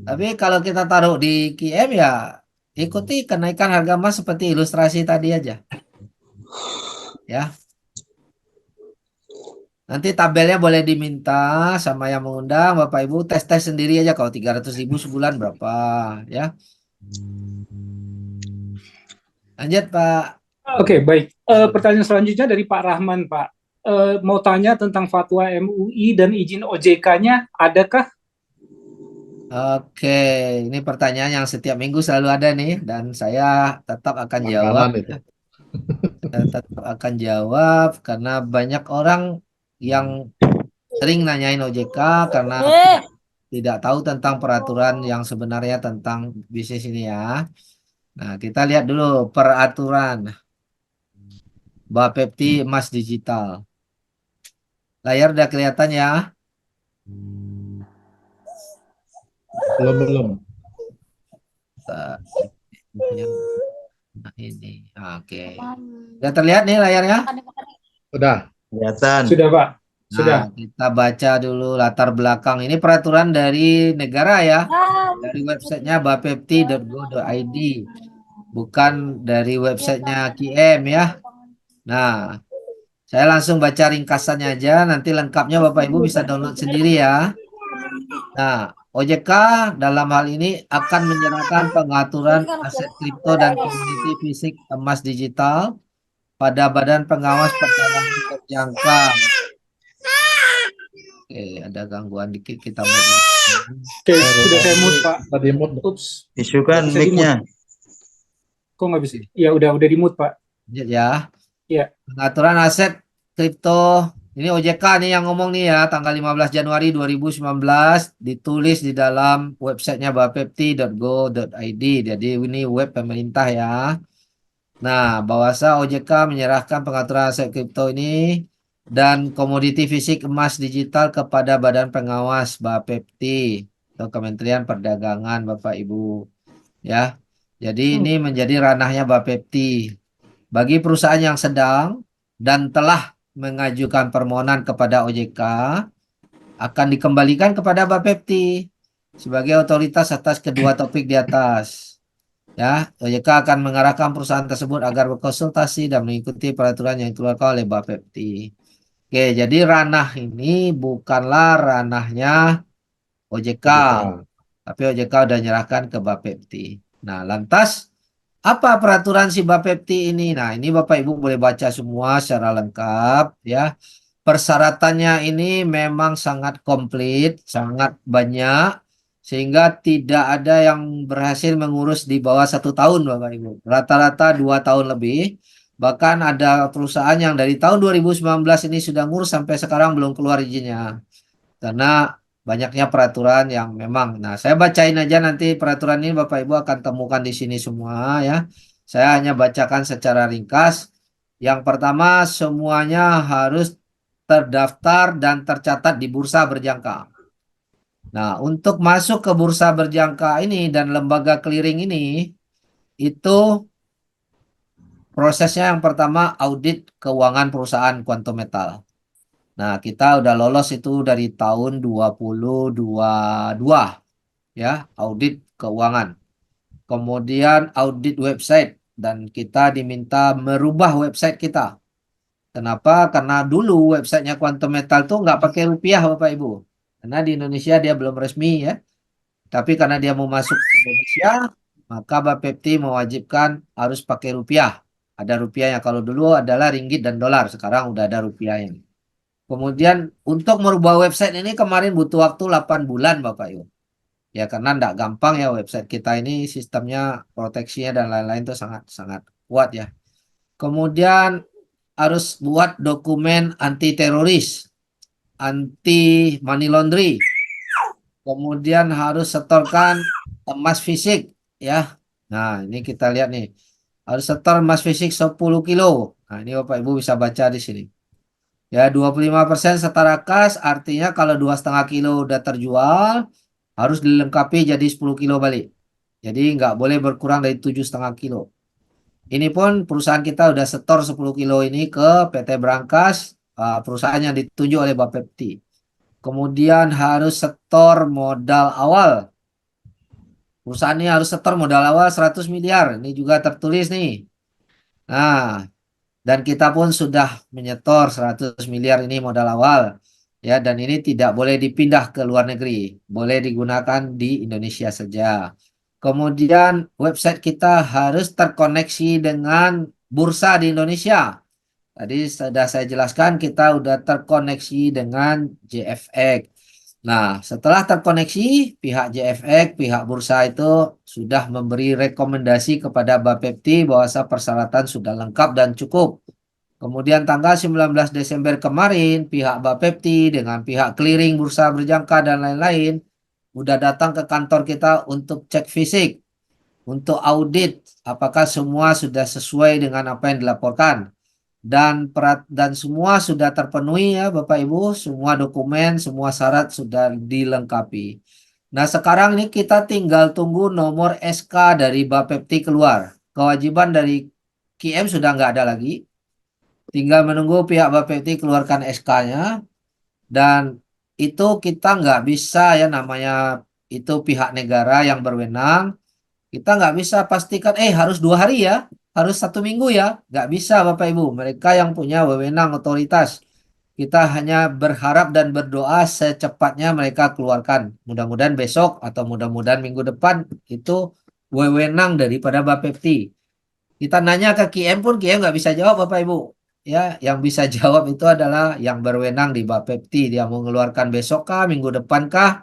Tapi kalau kita taruh di QM ya ikuti kenaikan harga emas seperti ilustrasi tadi aja. Ya. Nanti tabelnya boleh diminta sama yang mengundang, Bapak Ibu tes-tes sendiri aja kalau 300.000 sebulan berapa ya. Lanjut Pak. Oke, baik. Pertanyaan selanjutnya dari Pak Rahman, Pak. Mau tanya tentang fatwa MUI dan izin OJK-nya, adakah? Oke, ini pertanyaan yang setiap minggu selalu ada nih dan saya tetap akan jawab. Makanan itu. Saya tetap akan jawab karena banyak orang yang sering nanyain OJK karena tidak tahu tentang peraturan yang sebenarnya tentang bisnis ini ya. Nah, kita lihat dulu peraturan Bapepti Emas Digital. Layar udah kelihatan ya? Belum. Nah, ini. Oke. Udah terlihat nih layarnya? Udah. Kelihatan. Sudah, Pak. Sudah. Nah, kita baca dulu latar belakang. Ini peraturan dari negara ya. Dari websitenya bapepti.go.id. Bukan dari websitenya QM ya. Nah, saya langsung baca ringkasannya aja. Nanti lengkapnya Bapak Ibu bisa download sendiri ya. Nah, OJK dalam hal ini akan menyerahkan pengaturan aset kripto dan komoditi fisik emas digital pada Badan Pengawas Perdagangan Terjangka. Oke, ada gangguan dikit kita mute. Oke, sudah saya mute, Pak. Tadi mute. Ups. Isukan Bisa di-mute. mic-nya. Kok nggak bisa? Ya, udah di mute, Pak. Lanjut ya. Ya. Pengaturan aset kripto. Ini OJK nih yang ngomong nih ya, tanggal 15 Januari 2019 ditulis di dalam websitenya bapepti.go.id. Jadi ini web pemerintah ya. Nah, bahwasa OJK menyerahkan pengaturan aset kripto ini dan komoditi fisik emas digital kepada Badan Pengawas Bapepti atau Kementerian Perdagangan Bapak Ibu ya. Jadi ini menjadi ranahnya Bapepti. Bagi perusahaan yang sedang dan telah mengajukan permohonan kepada OJK akan dikembalikan kepada Bapepti sebagai otoritas atas kedua topik di atas. Ya, OJK akan mengarahkan perusahaan tersebut agar berkonsultasi dan mengikuti peraturan yang dikeluarkan oleh Bapepti. Oke, jadi ranah ini bukanlah ranahnya OJK, tapi OJK udah menyerahkan ke Bapepti. Nah, lantas Apa peraturan si Bapepti ini? Nah, ini Bapak Ibu boleh baca semua secara lengkap ya. Persyaratannya ini memang sangat komplit, sangat banyak, sehingga tidak ada yang berhasil mengurus di bawah 1 tahun, Bapak Ibu. Rata-rata 2 tahun lebih. Bahkan ada perusahaan yang dari tahun 2019 ini sudah ngurus sampai sekarang belum keluar izinnya. Karena banyaknya peraturan yang memang. Nah, saya bacain aja nanti peraturan ini Bapak Ibu akan temukan di sini semua ya. Saya hanya bacakan secara ringkas. Yang pertama, semuanya harus terdaftar dan tercatat di bursa berjangka. Nah, untuk masuk ke bursa berjangka ini dan lembaga clearing ini, itu prosesnya yang pertama audit keuangan perusahaan Quantum Metal. Nah, kita udah lolos itu dari tahun 2022 ya, audit keuangan. Kemudian audit website dan kita diminta merubah website kita. Kenapa? Karena dulu websitenya Quantum Metal tuh nggak pakai rupiah Bapak Ibu. Karena di Indonesia dia belum resmi ya. Tapi karena dia mau masuk ke Indonesia, maka Bapepti mewajibkan harus pakai rupiah. Ada rupiahnya. Kalau dulu adalah ringgit dan dolar, sekarang udah ada rupiahnya. Kemudian untuk merubah website ini kemarin butuh waktu 8 bulan Bapak Ibu. Ya karena enggak gampang ya website kita ini sistemnya proteksinya dan lain-lain itu sangat sangat kuat ya. Kemudian harus buat dokumen anti teroris, anti money laundry. Kemudian harus setorkan emas fisik ya. Nah, ini kita lihat nih. Harus setor emas fisik 10 kilo. Nah, ini Bapak Ibu bisa baca di sini. Ya, 25% setara kas artinya kalau 2,5 kilo udah terjual harus dilengkapi jadi 10 kilo balik. Jadi nggak boleh berkurang dari 7,5 kilo. Ini pun perusahaan kita udah setor 10 kilo ini ke PT Brankas, perusahaan yang ditunjuk oleh Bapepti. Kemudian harus setor modal awal. Perusahaan ini harus setor modal awal 100 miliar. Ini juga tertulis nih. Nah, dan kita pun sudah menyetor 100 miliar ini modal awal. Ya, dan ini tidak boleh dipindah ke luar negeri. Boleh digunakan di Indonesia saja. Kemudian website kita harus terkoneksi dengan bursa di Indonesia. Tadi sudah saya jelaskan kita udah terkoneksi dengan JFX. Nah, setelah terkoneksi, pihak JFX, pihak bursa itu sudah memberi rekomendasi kepada Bapepti bahwa persyaratan sudah lengkap dan cukup. Kemudian tanggal 19 Desember kemarin, pihak Bapepti dengan pihak clearing bursa berjangka dan lain-lain udah datang ke kantor kita untuk cek fisik, untuk audit apakah semua sudah sesuai dengan apa yang dilaporkan. Dan semua sudah terpenuhi ya Bapak Ibu, semua dokumen, semua syarat sudah dilengkapi. Nah, sekarang ini kita tinggal tunggu nomor SK dari Bapepti keluar. Kewajiban dari QM sudah nggak ada lagi. Tinggal menunggu pihak Bapepti keluarkan SK-nya. Dan itu kita nggak bisa ya namanya itu pihak negara yang berwenang. Kita nggak bisa pastikan harus 2 hari ya, harus 1 minggu ya. Nggak bisa Bapak Ibu. Mereka yang punya wewenang otoritas. Kita hanya berharap dan berdoa secepatnya mereka keluarkan. Mudah-mudahan besok atau mudah-mudahan minggu depan itu wewenang daripada Bapepti. Kita nanya ke QM pun QM nggak bisa jawab Bapak Ibu. Ya, yang bisa jawab itu adalah yang berwenang di Bapepti. Dia mau mengeluarkan besok kah, minggu depan kah?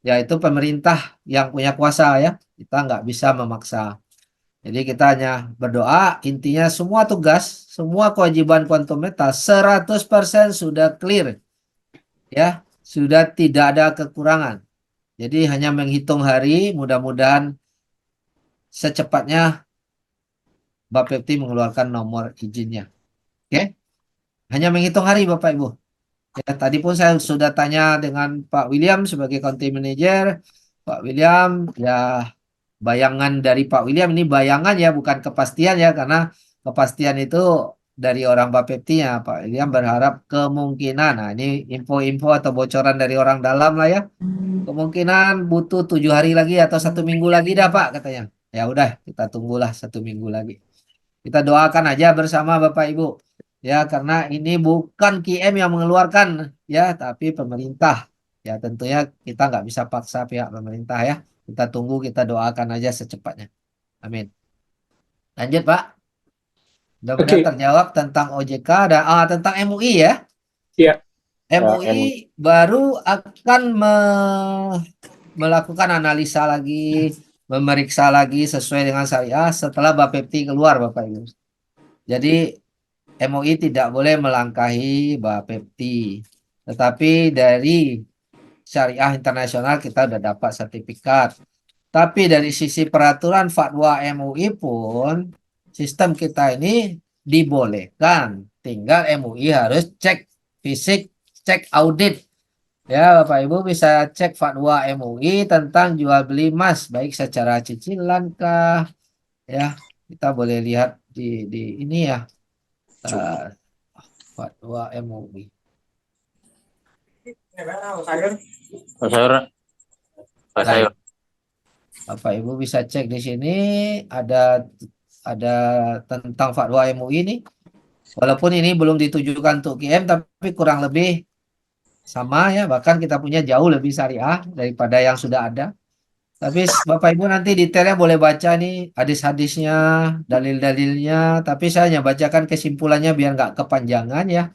Ya itu pemerintah yang punya kuasa ya. Kita nggak bisa memaksa. Jadi kita hanya berdoa, intinya semua tugas, semua kewajiban Quantum Metal 100% sudah clear. Ya, sudah tidak ada kekurangan. Jadi hanya menghitung hari, mudah-mudahan secepatnya Bapepti mengeluarkan nomor izinnya. Oke? Hanya menghitung hari Bapak Ibu. Ya, tadi pun saya sudah tanya dengan Pak William sebagai country manager. Pak William, ya bayangan dari Pak William ini bayangan ya, bukan kepastian ya, karena kepastian itu dari orang Bapepti ya. Pak William berharap kemungkinan, nah ini info-info atau bocoran dari orang dalam lah ya. Kemungkinan butuh 7 hari lagi atau 1 minggu lagi dah Pak katanya. Ya udah, kita tunggulah 1 minggu lagi. Kita doakan aja bersama Bapak Ibu. Ya, karena ini bukan QM yang mengeluarkan ya, tapi pemerintah. Ya, tentunya kita nggak bisa paksa pihak pemerintah ya. Kita tunggu, kita doakan aja secepatnya. Amin. Lanjut Pak. Mudah-mudahan Oke. terjawab tentang OJK dan tentang MUI ya. Iya. MUI baru akan melakukan analisa lagi, memeriksa lagi sesuai dengan syariah setelah Bapepti keluar Bapak Ibu. Jadi MUI tidak boleh melangkahi Bapepti. Tetapi dari syariah internasional kita sudah dapat sertifikat. Tapi dari sisi peraturan fatwa MUI pun sistem kita ini dibolehkan. Tinggal MUI harus cek fisik, cek audit. Ya, Bapak Ibu bisa cek fatwa MUI tentang jual beli emas, baik secara cicilan kah? Ya, kita boleh lihat di ini ya. Fatwa MUI. Nah, Bapak Ibu bisa cek di sini ada tentang fatwa MUI ini. Walaupun ini belum ditujukan untuk QM tapi kurang lebih sama ya, bahkan kita punya jauh lebih syariah daripada yang sudah ada. Tapi Bapak Ibu nanti detailnya boleh baca nih hadis-hadisnya, dalil-dalilnya, tapi saya hanya bacakan kesimpulannya biar nggak kepanjangan ya.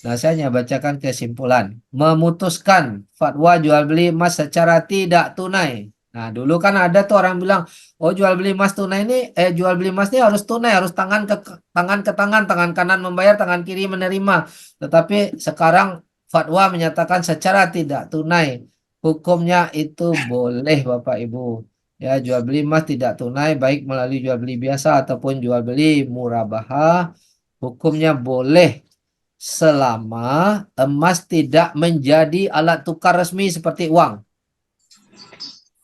Nah, saya hanya bacakan kesimpulan. Memutuskan fatwa jual beli emas secara tidak tunai. Nah, dulu kan ada tuh orang bilang, oh jual beli emas tunai ini, jual beli emas ini harus tunai, harus tangan ke tangan, tangan kanan membayar, tangan kiri menerima. Tetapi sekarang fatwa menyatakan secara tidak tunai. Hukumnya itu boleh Bapak Ibu. Ya, jual beli emas tidak tunai, baik melalui jual beli biasa ataupun jual beli murabahah, hukumnya boleh. Selama emas tidak menjadi alat tukar resmi seperti uang.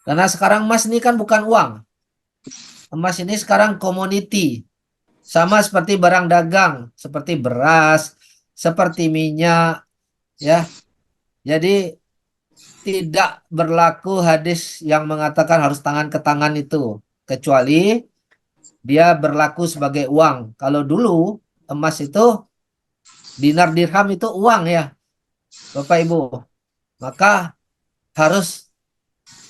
Karena sekarang emas ini kan bukan uang. Emas ini sekarang komoditi. Sama seperti barang dagang, seperti beras, seperti minyak, ya. Jadi tidak berlaku hadis yang mengatakan harus tangan ke tangan itu, kecuali dia berlaku sebagai uang. Kalau dulu emas itu dinar dirham itu uang ya Bapak Ibu, maka harus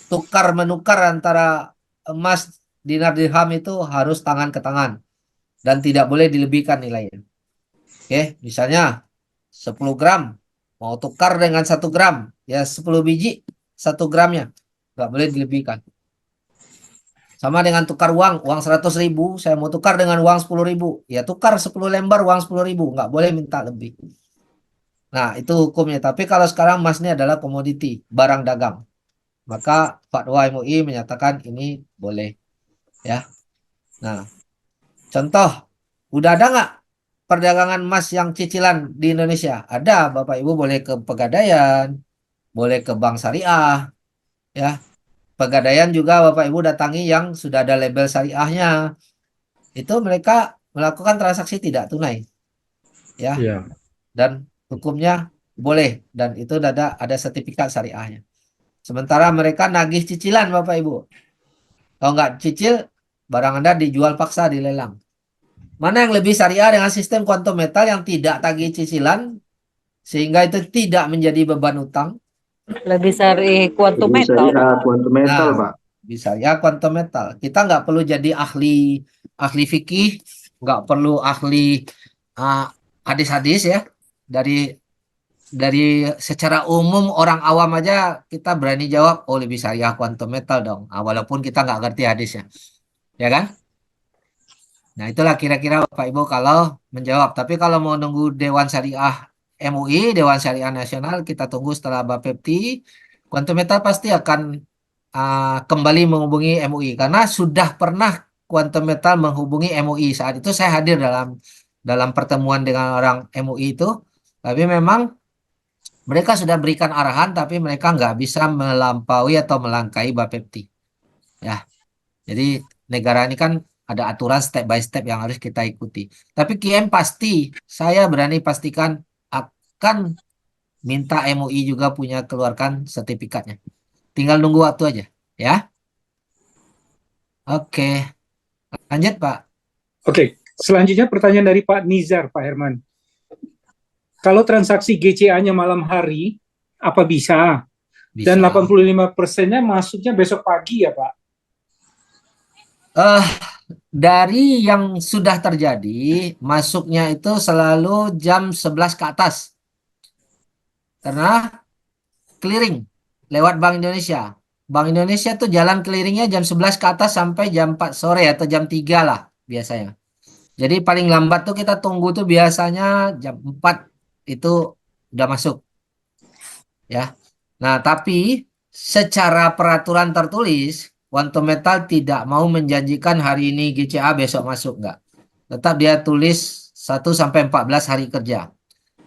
tukar menukar antara emas dinar dirham itu harus tangan ke tangan dan tidak boleh dilebihkan nilainya. Oke, misalnya 10 gram mau tukar dengan 1 gram ya 10 biji 1 gramnya nggak boleh dilebihkan. Sama dengan tukar uang 100.000 saya mau tukar dengan uang 10.000 ya tukar 10 lembar uang 10.000 nggak boleh minta lebih. Nah itu hukumnya. Tapi kalau sekarang emas ini adalah komoditi barang dagang, maka fatwa MUI menyatakan ini boleh ya. Nah contoh udah ada nggak perdagangan emas yang cicilan di Indonesia? Ada Bapak Ibu, boleh ke Pegadaian, boleh ke Bank Syariah ya. Pegadaian juga Bapak Ibu datangi yang sudah ada label syariahnya. Itu mereka melakukan transaksi tidak tunai. Ya. Iya. Dan hukumnya boleh dan itu ada sertifikat syariahnya. Sementara mereka nagih cicilan Bapak Ibu. Kalau nggak cicil, barang Anda dijual paksa di lelang. Mana yang lebih syariah dengan sistem kuantum metal yang tidak tagih cicilan sehingga itu tidak menjadi beban utang? Lebih sari kuantum Jadi metal. saya kuantum metal, Nah, Pak. bisa ya kuantum metal. Kita nggak perlu jadi ahli fikih, nggak perlu ahli hadis-hadis ya. Dari secara umum orang awam aja kita berani jawab, oh lebih syariah kuantum metal dong. Walaupun kita nggak ngerti hadisnya, ya kan? Nah itulah kira-kira Bapak Ibu kalau menjawab. Tapi kalau mau nunggu Dewan Syariah MUI, Dewan Syariah Nasional, kita tunggu setelah Bapepti. Kuantum metal pasti akan kembali menghubungi MUI karena sudah pernah kuantum metal menghubungi MUI. Saat itu saya hadir dalam pertemuan dengan orang MUI itu, tapi memang mereka sudah berikan arahan, tapi mereka nggak bisa melampaui atau melangkahi Bapepti. Ya, jadi negara ini kan ada aturan step by step yang harus kita ikuti. Tapi QM pasti, saya berani pastikan akan minta MUI juga punya keluarkan sertifikatnya. Tinggal nunggu waktu aja, ya. Oke, lanjut Pak. Oke, selanjutnya pertanyaan dari Pak Nizar, Pak Herman. Kalau transaksi GCA-nya malam hari, apa bisa? Bisa. Dan 85%-nya masuknya besok pagi ya Pak? dari yang sudah terjadi, masuknya itu selalu jam 11 ke atas. Karena clearing lewat Bank Indonesia. Bank Indonesia tuh jalan clearingnya jam 11 ke atas sampai jam 4 sore atau jam 3 lah biasanya. Jadi paling lambat tuh kita tunggu tuh biasanya jam 4 itu udah masuk. Ya. Nah, tapi secara peraturan tertulis, Quantum Metal tidak mau menjanjikan hari ini GCA besok masuk enggak. Tetap dia tulis 1 sampai 14 hari kerja.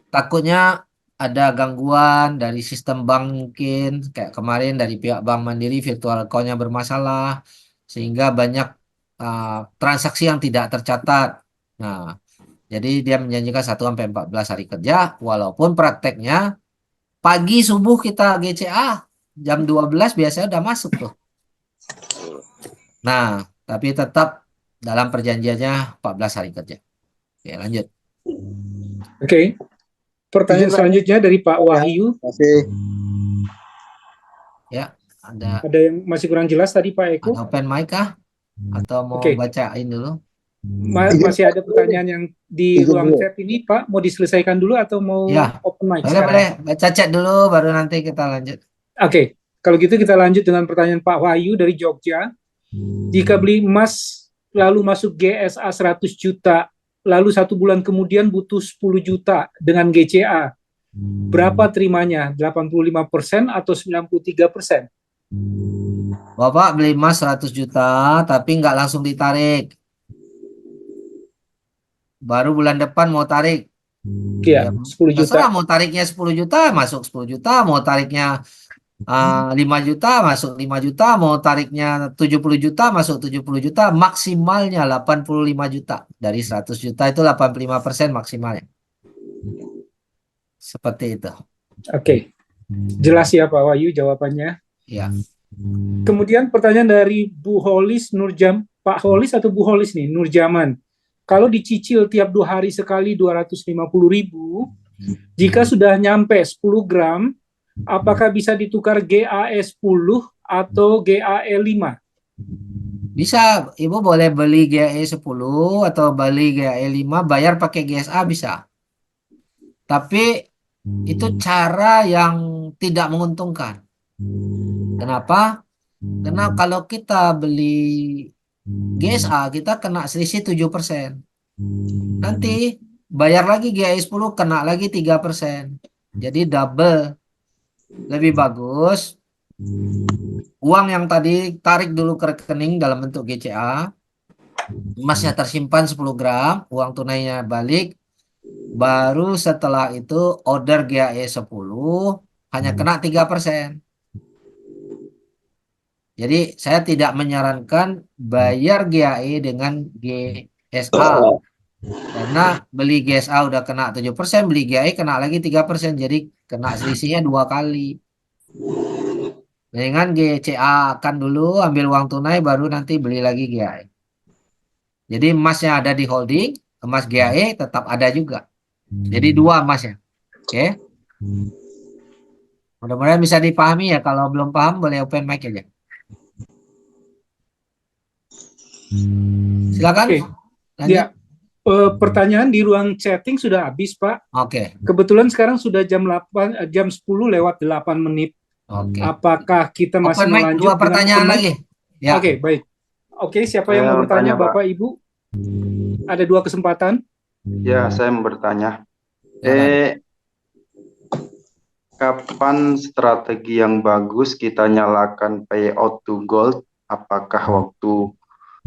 Takutnya ada gangguan dari sistem bank mungkin kayak kemarin dari pihak Bank Mandiri virtual account-nya bermasalah sehingga banyak transaksi yang tidak tercatat. Nah, jadi dia menjanjikan 1 sampai 14 hari kerja walaupun prakteknya pagi subuh kita GCA jam 12 biasanya udah masuk tuh. Nah, tapi tetap dalam perjanjiannya 14 hari kerja. Oke, lanjut. Oke. Pertanyaan selanjutnya dari Pak Wahyu. Terima kasih. Ya, ada Ada yang masih kurang jelas tadi Pak Eko? open mic kah? Atau mau Oke. bacain dulu? Masih ada pertanyaan yang di Izin ruang dulu. chat ini Pak, mau diselesaikan dulu atau mau Ya, open mic Boleh, sekarang? boleh. Baca chat dulu, baru nanti kita lanjut. Oke, kalau gitu kita lanjut dengan pertanyaan Pak Wahyu dari Jogja. Jika beli emas lalu masuk GSA 100 juta, lalu 1 bulan kemudian butuh 10 juta dengan GCA, berapa terimanya? 85% atau 93%? Bapak beli emas 100 juta, tapi nggak langsung ditarik. Baru bulan depan mau tarik. Iya, 10 Terserah juta. mau tariknya 10 juta, masuk 10 juta. Mau tariknya 5 juta, masuk 5 juta. Mau tariknya 70 juta, masuk 70 juta. Maksimalnya 85 juta. Dari 100 juta itu 85% maksimalnya. Seperti itu. Oke, jelas ya Pak Wahyu jawabannya. Ya. Kemudian pertanyaan dari Bu Holis Nurjam, Pak Holis atau Bu Holis nih, Nurjaman. Kalau dicicil tiap 2 hari sekali 250.000, jika sudah nyampe 10 gram, apakah bisa ditukar GAE 10 atau GAE 5? Bisa, Ibu boleh beli GAE 10 atau beli GAE 5, bayar pakai GSA bisa. Tapi itu cara yang tidak menguntungkan. Kenapa? Karena kalau kita beli GSA, kita kena selisih 7%. Nanti bayar lagi GAE 10, kena lagi 3%. Jadi double. Lebih bagus uang yang tadi tarik dulu ke rekening dalam bentuk GCA, emasnya tersimpan 10 gram, uang tunainya balik, baru setelah itu order GAE 10 hanya kena 3%. Jadi saya tidak menyarankan bayar GAE dengan GSA. Karena beli GSA udah kena 7%, beli GAE kena lagi 3%. Jadi kena selisihnya 2 kali. Dengan GCA akan dulu ambil uang tunai baru nanti beli lagi GAE. Jadi emasnya ada di holding, emas GAE tetap ada juga. Jadi 2 emasnya. Oke. Mudah-mudahan bisa dipahami ya. Kalau belum paham boleh open mic aja. Silakan. Oke. Lanjut. Ya, pertanyaan di ruang chatting sudah habis Pak. Oke. Kebetulan sekarang sudah jam 10 lewat 8 menit. Oke. Apakah kita masih Open mau mic lanjut 2 dengan pertanyaan open mic? lagi. Ya. Oke, baik. Oke, siapa yang Saya mau bertanya bertanya, Pak. Bapak Ibu? Ada 2 kesempatan. Ya, saya mau bertanya. Silakan. Kapan strategi yang bagus kita nyalakan payout to gold? Apakah waktu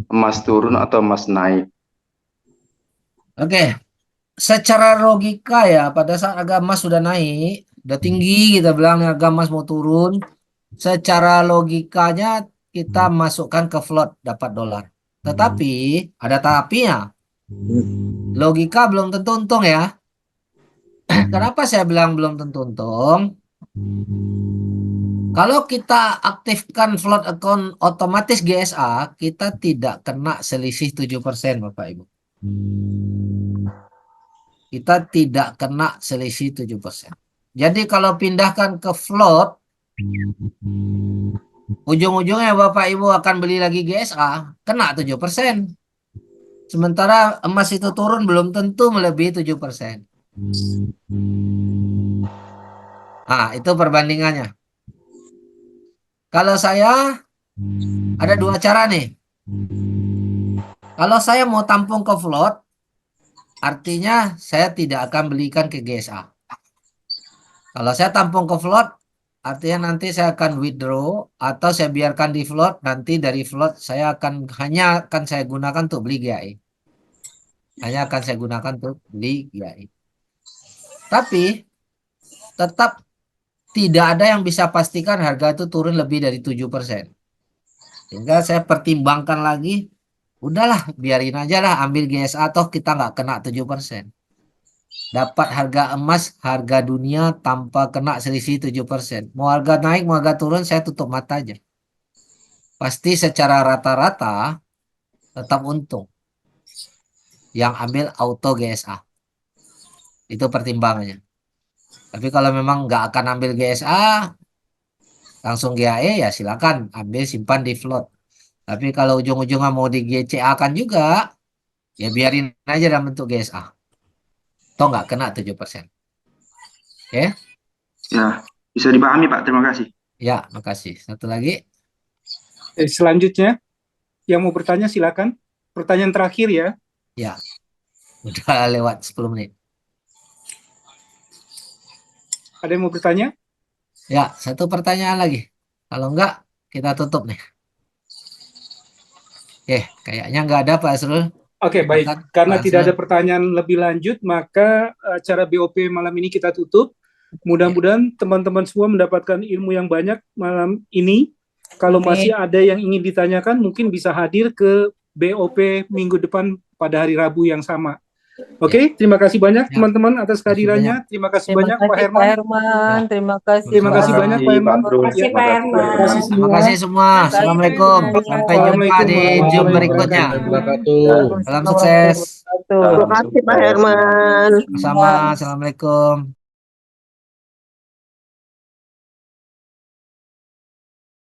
emas turun atau emas naik? Oke. Secara logika ya, pada saat harga emas sudah naik, udah tinggi kita bilang harga emas mau turun, secara logikanya kita masukkan ke float dapat dolar. Tetapi ada tapinya. Logika belum tentu untung ya. Kenapa saya bilang belum tentu untung? Kalau kita aktifkan float account otomatis GSA, kita tidak kena selisih 7% Bapak Ibu. Kita tidak kena selisih 7%. Jadi kalau pindahkan ke float, ujung-ujungnya Bapak Ibu akan beli lagi GSA, kena 7%. Sementara emas itu turun belum tentu melebihi 7%. Nah, itu perbandingannya. Kalau saya ada dua cara nih. Kalau saya mau tampung ke float, artinya saya tidak akan belikan ke GSA. Kalau saya tampung ke float, artinya nanti saya akan withdraw atau saya biarkan di float. Nanti dari float saya hanya akan saya gunakan untuk beli GAI. Hanya akan saya gunakan untuk beli GAI. Tapi tetap tidak ada yang bisa pastikan harga itu turun lebih dari 7%. Sehingga saya pertimbangkan lagi, udahlah biarin aja lah ambil GSA toh kita nggak kena 7%. Dapat harga emas, harga dunia tanpa kena selisih 7%. Mau harga naik, mau harga turun, saya tutup mata aja. Pasti secara rata-rata tetap untung. Yang ambil auto GSA. Itu pertimbangannya. Tapi kalau memang nggak akan ambil GSA, langsung GAE ya silakan ambil simpan di float. Tapi kalau ujung-ujungnya mau di GCA kan juga, ya biarin aja dalam bentuk GSA. Toh nggak kena 7%. Oke? Ya, bisa dipahami Pak. Terima kasih. Ya, makasih. Satu lagi. Selanjutnya, yang mau bertanya silakan. Pertanyaan terakhir ya. Ya, udah lewat 10 menit. Ada yang mau bertanya? Ya, satu pertanyaan lagi. Kalau enggak, kita tutup nih. Oke, kayaknya nggak ada Pak Asrul. Oke, baik. Silakan, Karena Pak tidak ada Asrul. pertanyaan lebih lanjut, maka acara BOP malam ini kita tutup. Mudah-mudahan teman-teman semua mendapatkan ilmu yang banyak malam ini. Kalau masih ada yang ingin ditanyakan, mungkin bisa hadir ke BOP minggu depan pada hari Rabu yang sama. Oke, terima kasih banyak Ya. teman-teman atas kehadirannya. Terima kasih banyak Pak Herman. Ya. Terima kasih. Terima kasih banyak Pak Herman. Terima kasih Pak Herman. Terima kasih Terima semua. kasih semua. Assalamualaikum. Sampai jumpa di Zoom berikutnya. Salam sukses. Terima kasih Pak Herman. Sama. Assalamualaikum.